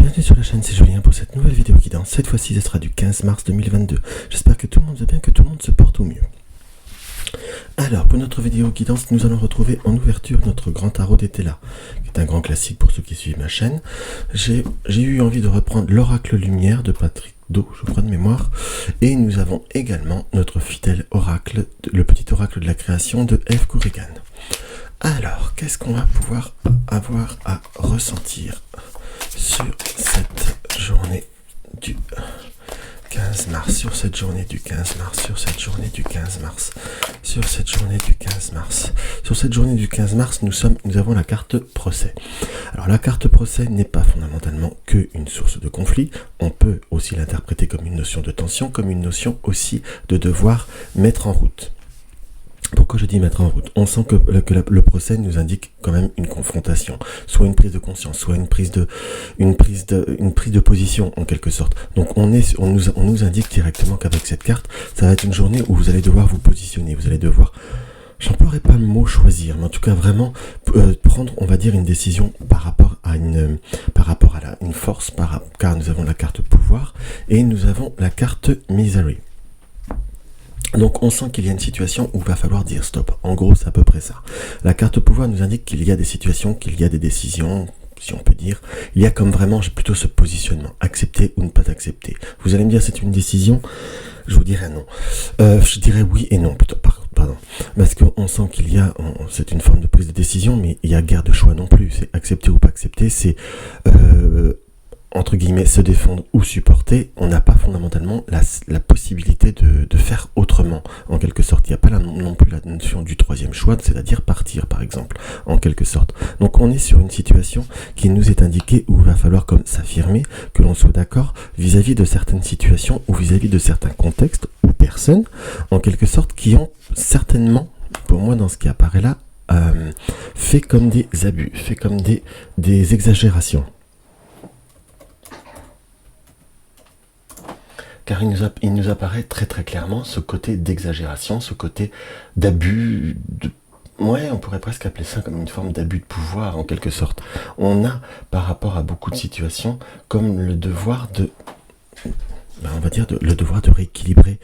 bienvenue sur la chaîne, c'est Julien pour cette nouvelle vidéo guidance. Cette fois-ci, ce sera du 15 mars 2022. J'espère que tout le monde va bien, que tout le monde se porte au mieux. Alors, pour notre vidéo guidance, nous allons retrouver en ouverture notre grand tarot d'Etela, qui est un grand classique pour ceux qui suivent ma chaîne. J'ai eu envie de reprendre l'oracle lumière de Patrick Do, je crois de mémoire, et nous avons également notre fidèle oracle, le petit oracle de la création de Eve Corrigan. Alors, qu'est-ce qu'on va pouvoir avoir à ressentir sur cette journée du 15 mars, sur cette journée du 15 mars, sur cette journée du 15 mars, sur cette journée du 15 mars. Sur cette journée du 15 mars, nous avons la carte procès. Alors la carte procès n'est pas fondamentalement qu'une source de conflit, on peut aussi l'interpréter comme une notion de tension, comme une notion aussi de devoir mettre en route. Pourquoi je dis mettre en route? On sent que le procès nous indique quand même une confrontation, soit une prise de conscience, soit une prise de position en quelque sorte. Donc on nous indique directement qu'avec cette carte, ça va être une journée où vous allez devoir vous positionner, vous allez devoir, j'emploierai pas le mot choisir, mais en tout cas vraiment prendre, on va dire, une décision par rapport à une force, car nous avons la carte pouvoir et nous avons la carte misery. Donc on sent qu'il y a une situation où il va falloir dire stop. En gros, c'est à peu près ça. La carte pouvoir nous indique qu'il y a des situations, qu'il y a des décisions, si on peut dire. Il y a comme vraiment plutôt ce positionnement. Accepter ou ne pas accepter. Vous allez me dire c'est une décision, je vous dirais non. Je dirais oui et non plutôt. Pardon. Parce qu'on sent qu'il y a, c'est une forme de prise de décision, mais il y a guère de choix non plus. C'est accepter ou pas accepter, c'est entre guillemets, se défendre ou supporter. On n'a pas fondamentalement la possibilité de faire autrement, en quelque sorte. Il n'y a pas non plus la notion du troisième choix, c'est-à-dire partir, par exemple, en quelque sorte. Donc on est sur une situation qui nous est indiquée où il va falloir comme s'affirmer, que l'on soit d'accord vis-à-vis de certaines situations ou vis-à-vis de certains contextes ou personnes, en quelque sorte, qui ont certainement, pour moi dans ce qui apparaît là, fait comme des abus, fait comme des exagérations. Car il nous apparaît très très clairement ce côté d'exagération, ce côté d'abus, ouais, on pourrait presque appeler ça comme une forme d'abus de pouvoir en quelque sorte. On a, par rapport à beaucoup de situations, comme le devoir de... on va dire le devoir de rééquilibrer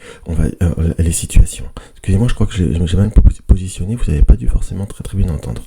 les situations. Excusez-moi, je crois que j'ai mal positionné, vous n'avez pas dû forcément très très bien entendre.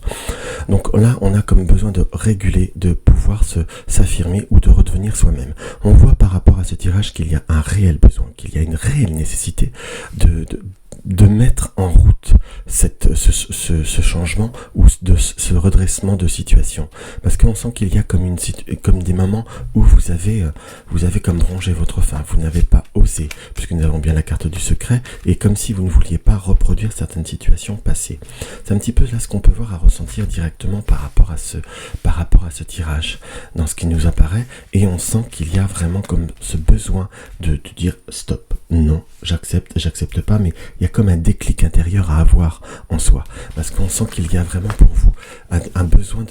Donc là, on a comme besoin de réguler, de pouvoir s'affirmer ou de redevenir soi-même. On voit par rapport à ce tirage qu'il y a un réel besoin, qu'il y a une réelle nécessité de mettre en route ce changement ou ce redressement de situation. Parce qu'on sent qu'il y a comme des moments où vous avez comme rongé votre faim, vous n'avez pas osé, puisque nous avons bien la carte du secret, et comme si vous ne vouliez pas reproduire certaines situations passées. C'est un petit peu là ce qu'on peut voir à ressentir directement par rapport à ce tirage, dans ce qui nous apparaît, et on sent qu'il y a vraiment comme ce besoin de dire stop, non, j'accepte pas, mais il y a comme un déclic intérieur à avoir en soi, parce qu'on sent qu'il y a vraiment pour vous un besoin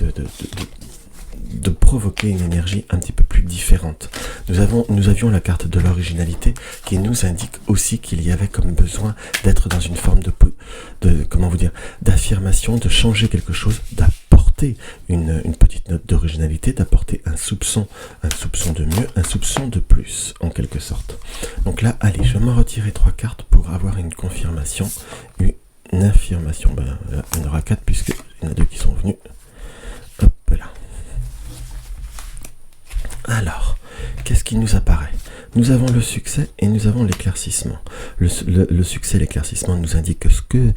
de provoquer une énergie un petit peu plus différente. Nous avions la carte de l'originalité qui nous indique aussi qu'il y avait comme besoin d'être dans une forme d'affirmation, de changer quelque chose, d'apporter une petite note d'originalité, d'apporter un soupçon de mieux, un soupçon de plus, en quelque sorte. Donc là, allez, je vais m'en retirer 3 cartes pour avoir une confirmation, une affirmation. Là, il y en aura 4 puisqu'il y en a 2 qui sont venus. Hop là. Alors, qu'est-ce qui nous apparaît? Nous avons le succès et nous avons l'éclaircissement. Le succès et l'éclaircissement nous indiquent que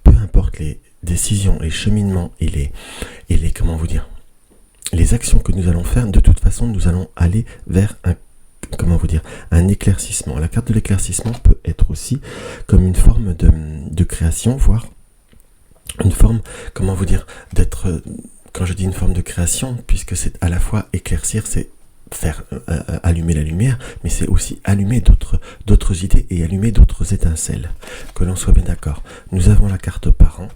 peu importe les décisions, les cheminements et les comment vous dire, les actions que nous allons faire, de toute façon, nous allons aller vers un éclaircissement. La carte de l'éclaircissement peut être aussi comme une forme de création, voire une forme, d'être... Quand je dis une forme de création, puisque c'est à la fois éclaircir, c'est faire allumer la lumière, mais c'est aussi allumer d'autres idées et allumer d'autres étincelles. Que l'on soit bien d'accord. Nous avons la carte parent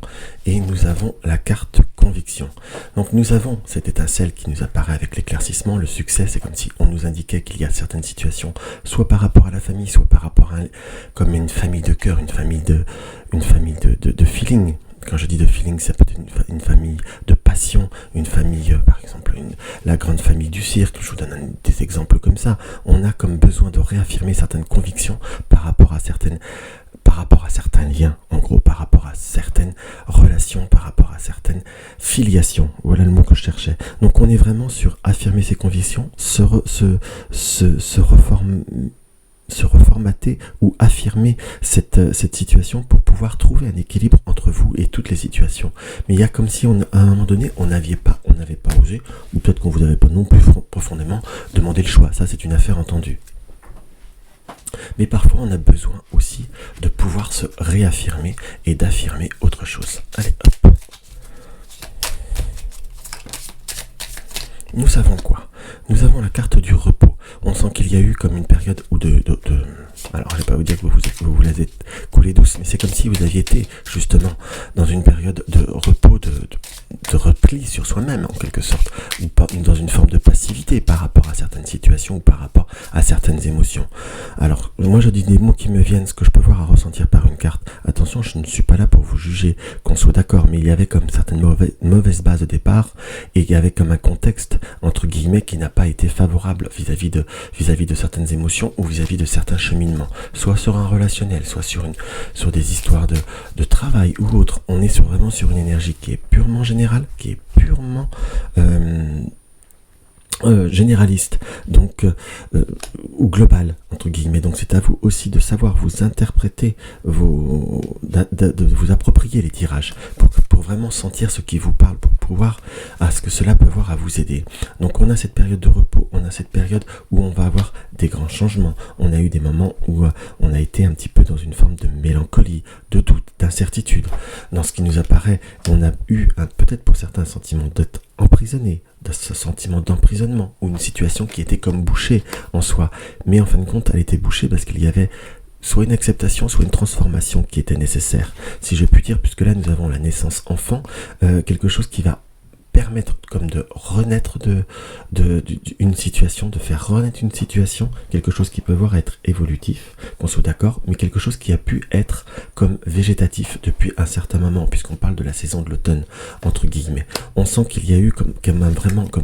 et nous avons la carte conviction. Donc nous avons cette étincelle qui nous apparaît avec l'éclaircissement. Le succès, c'est comme si on nous indiquait qu'il y a certaines situations, soit par rapport à la famille, soit par rapport à comme une famille de cœur, une famille de feeling. Quand je dis de feeling, ça peut être une famille de passion, une famille, par exemple la grande famille du cirque, je vous donne des exemples comme ça. On a comme besoin de réaffirmer certaines convictions par rapport à certains liens, en gros, par rapport à certaines relations, par rapport à certaines filiations. Voilà le mot que je cherchais. Donc on est vraiment sur affirmer ses convictions, se reformater ou affirmer cette situation pour pouvoir trouver un équilibre entre vous et toutes les situations. Mais il y a comme si à un moment donné on n'avait pas osé, ou peut-être qu'on vous avait pas non plus profondément demandé le choix. Ça, c'est une affaire entendue. Mais parfois on a besoin aussi de pouvoir se réaffirmer et d'affirmer autre chose. Allez, hop. Nous savons quoi? Nous avons la carte du repos. On sent qu'il y a eu comme une période où alors je ne vais pas vous dire que vous l'avez coulé douce, mais c'est comme si vous aviez été justement dans une période de repos, de repli sur soi-même en quelque sorte, ou dans une forme de passivité par rapport à certaines situations ou par rapport à certaines émotions. Alors moi je dis des mots qui me viennent, ce que je peux voir à ressentir par une carte. Attention, je ne suis pas là pour vous juger, qu'on soit d'accord, mais il y avait comme certaines mauvaises bases de départ, et il y avait comme un contexte entre guillemets qui n'a pas été favorable vis-à-vis de certaines émotions ou vis-à-vis de certains cheminements, soit sur un relationnel, soit sur des histoires de travail ou autre. On est vraiment sur une énergie qui est purement générale, qui est purement généraliste, donc ou global entre guillemets. Donc c'est à vous aussi de savoir vous interpréter, de vous approprier les tirages pour vraiment sentir ce qui vous parle, pour pouvoir à ce que cela peut avoir à vous aider. Donc on a cette période de repos, on a cette période où on va avoir des grands changements. On a eu des moments où on a été un petit peu dans une forme de mélancolie, de doute, d'incertitude. Dans ce qui nous apparaît, on a eu peut-être pour certains un sentiment d'être emprisonné, de ce sentiment d'emprisonnement, ou une situation qui était comme bouchée en soi. Mais en fin de compte, elle était bouchée parce qu'il y avait soit une acceptation, soit une transformation qui était nécessaire, si je puis dire, puisque là nous avons la naissance enfant, quelque chose qui va permettre comme de renaître d'une situation, de faire renaître une situation, quelque chose qui peut voir être évolutif, qu'on soit d'accord, mais quelque chose qui a pu être comme végétatif depuis un certain moment, puisqu'on parle de la saison de l'automne, entre guillemets. On sent qu'il y a eu comme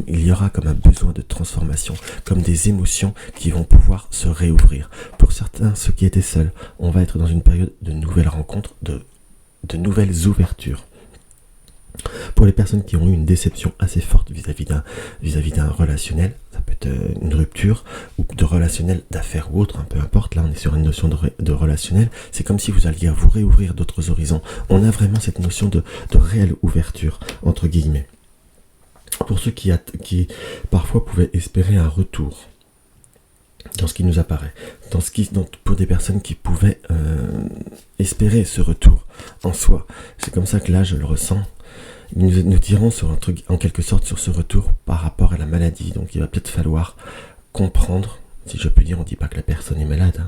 il y aura comme un besoin de transformation, comme des émotions qui vont pouvoir se réouvrir. Pour certains, ceux qui étaient seuls, on va être dans une période de nouvelles rencontres, de nouvelles ouvertures. Pour les personnes qui ont eu une déception assez forte vis-à-vis d'un relationnel, ça peut être une rupture ou de relationnel d'affaires ou autre, peu importe, là on est sur une notion de relationnel, c'est comme si vous alliez vous réouvrir d'autres horizons. On a vraiment cette notion de réelle ouverture, entre guillemets. Pour ceux qui parfois pouvaient espérer un retour, dans ce qui nous apparaît, pour des personnes qui pouvaient espérer ce retour en soi, c'est comme ça que là je le ressens. Nous tirons sur un truc, en quelque sorte, sur ce retour par rapport à la maladie. Donc il va peut-être falloir comprendre, si je puis dire, on ne dit pas que la personne est malade,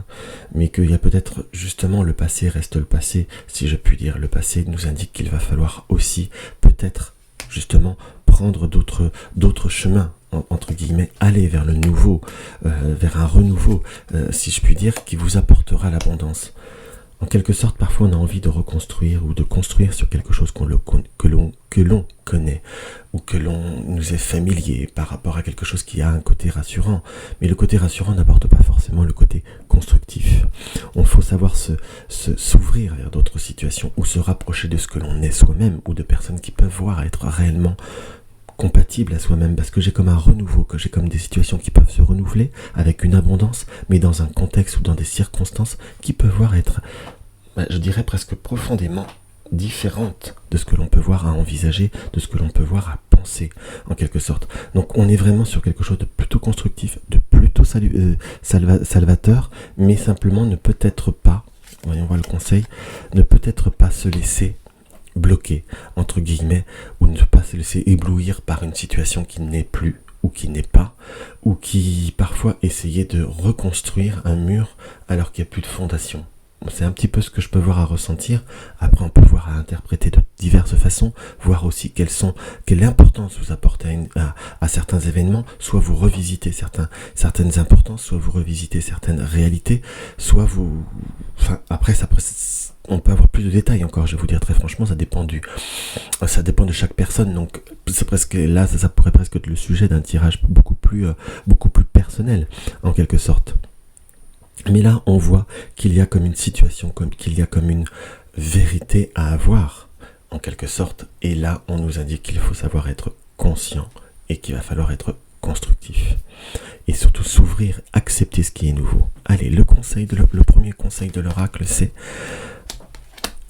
mais qu'il y a peut-être justement le passé reste le passé, si je puis dire. Le passé nous indique qu'il va falloir aussi peut-être justement prendre d'autres chemins, entre guillemets, aller vers le nouveau, vers un renouveau, si je puis dire, qui vous apportera l'abondance. En quelque sorte, parfois on a envie de reconstruire ou de construire sur quelque chose que l'on connaît ou que l'on nous est familier par rapport à quelque chose qui a un côté rassurant. Mais le côté rassurant n'apporte pas forcément le côté constructif. Il faut savoir s'ouvrir vers d'autres situations ou se rapprocher de ce que l'on est soi-même ou de personnes qui peuvent voir être réellement compatible à soi-même, parce que j'ai comme un renouveau, que j'ai comme des situations qui peuvent se renouveler avec une abondance, mais dans un contexte ou dans des circonstances qui peuvent voir être, je dirais presque profondément différentes de ce que l'on peut voir à envisager, de ce que l'on peut voir à penser, en quelque sorte. Donc on est vraiment sur quelque chose de plutôt constructif, de plutôt salvateur, mais simplement ne peut-être pas, voyons voir le conseil, ne peut-être pas se laisser bloqué, entre guillemets, ou ne pas se laisser éblouir par une situation qui n'est plus, ou qui n'est pas, ou qui parfois essayait de reconstruire un mur alors qu'il n'y a plus de fondation. c'est un petit peu ce que je peux voir à ressentir. Après, on peut voir à interpréter de diverses façons, voir aussi quelle importance vous apportez à certains événements. Soit vous revisitez certaines importances, soit vous revisitez certaines réalités, soit vous... Enfin, après, on peut avoir plus de détails encore, je vais vous dire très franchement, ça dépend de chaque personne. Donc, c'est presque là, ça pourrait presque être le sujet d'un tirage beaucoup plus personnel, en quelque sorte. Mais là, on voit qu'il y a comme une situation, qu'il y a comme une vérité à avoir, en quelque sorte. Et là, on nous indique qu'il faut savoir être conscient et qu'il va falloir être constructif. Et surtout s'ouvrir, accepter ce qui est nouveau. Allez, le premier conseil de l'oracle, c'est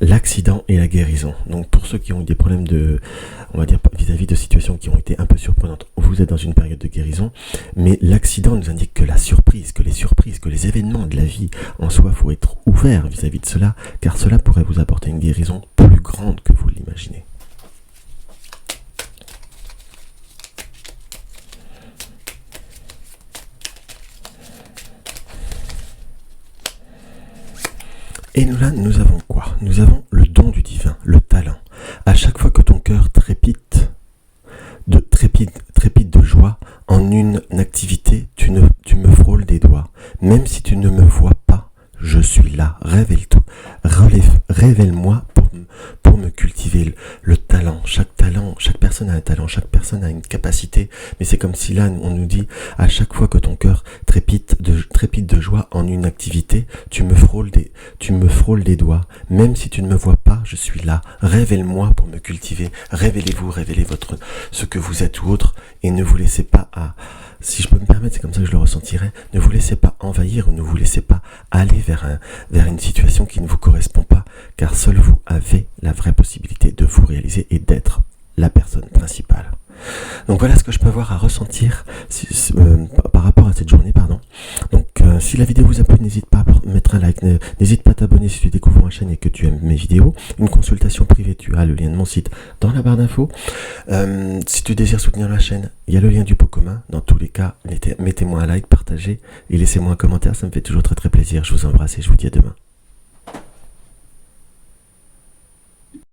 l'accident et la guérison. Donc pour ceux qui ont eu des problèmes on va dire vis-à-vis de situations qui ont été un peu surprenantes, vous êtes dans une période de guérison, mais l'accident nous indique que que les événements de la vie en soi, faut être ouvert vis-à-vis de cela, car cela pourrait vous apporter une guérison plus grande que vous l'imaginez. Et là, nous avons quoi? Nous avons le don du divin, le talent. À chaque fois que ton cœur trépide de joie en une activité, tu me frôles des doigts. Même si tu ne me vois pas, je suis là. Révèle-moi pour me cultiver le talent. Chaque personne a un talent, chaque personne a une capacité. Mais c'est comme si là, on nous dit, à chaque fois que ton cœur trépide de joie en une activité, tu me frôles des doigts. Même si tu ne me vois pas, je suis là. Révèle-moi pour me cultiver. Révélez-vous, révélez ce que vous êtes ou autre, et ne vous laissez pas si je peux me permettre, c'est comme ça que je le ressentirais, ne vous laissez pas envahir, ne vous laissez pas aller vers une situation qui ne vous correspond pas, car seul vous avez la vraie possibilité de vous réaliser et d'être la personne principale. Donc voilà ce que je peux avoir à ressentir par rapport à cette journée, Donc si la vidéo vous a plu, n'hésite pas à mettre un like, n'hésite pas à t'abonner si tu découvres ma chaîne et que tu aimes mes vidéos. Une consultation privée, tu as le lien de mon site dans la barre d'infos. Si tu désires soutenir la chaîne, il y a le lien du pot commun. Dans tous les cas, mettez-moi un like, partagez et laissez-moi un commentaire, ça me fait toujours très très plaisir. Je vous embrasse et je vous dis à demain.